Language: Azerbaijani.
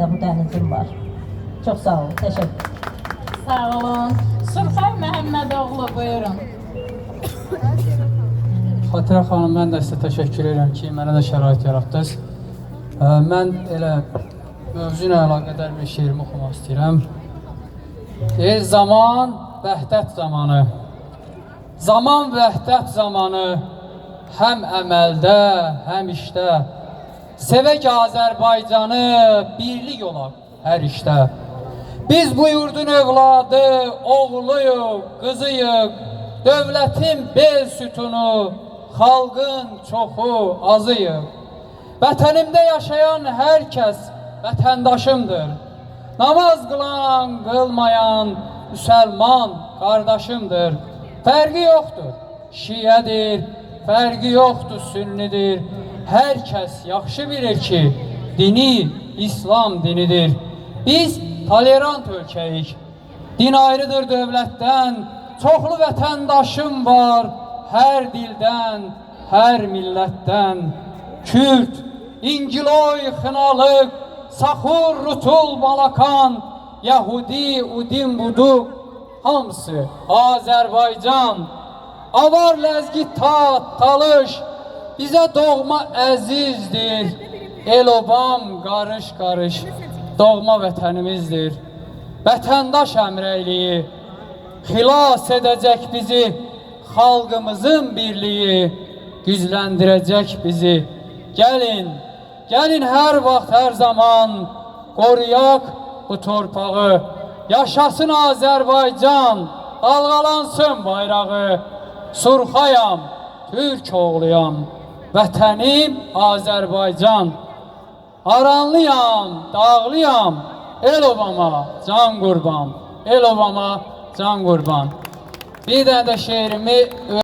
də bu dənizim var. Çox sağ olun, təşəkkür. Sağ olun. Surxay Məhəmmədoğlu, buyurun. Xatirə xanım, mən də sizə təşəkkür edirəm ki, mənə də şərait yaratdınız. Mən elə mövzu ilə əlaqədar bir şeirimi oxumaq istəyirəm. Zaman vəhdət zamanı. Zaman vəhdət zamanı, həm əməldə, həm işdə. Sevək Azərbaycanı, birlik olaq hər işdə. Biz bu yurdun övladı, oğluyuq, qızıyıq. Dövlətin bel sütunu, xalqın çoxu azıyıq. Vətənimdə yaşayan hər kəs vətəndaşımdır. Namaz qılan, qılmayan, müsəlman qardaşımdır. Fərqi yoxdur, şiədir, fərqi yoxdur, sünnidir. Hər kəs yaxşı bilir ki, dini İslam dinidir. Biz tolerant ölkəyik. Din ayrıdır dövlətdən, çoxlu vətəndaşım var, hər dildən, hər millətdən. Kürt, İngiloy, Xınalıq, Saxur, Rutul, Balakan, Yahudi, Udin, Budu, hamısı Azərbaycan. Avar, Ləzgi, Tat, Talış, bizə doğma əzizdir. El-obam, qarış-qarış, doğma vətənimizdir. Vətəndaş əmrəyliyi xilas edəcək bizi, xalqımızın birliyi gücləndirəcək bizi. Gəlin, gəlin hər vaxt, hər zaman qoruyaq bu torpağı. Yaşasın Azərbaycan, dalğalansın bayrağı. Surxayam, Türk oğluyam, vətənim Azərbaycan. Aranlıyam, dağlıyam, el-obama can qurban, el-obama can qurban. Bir dənə də şeirimi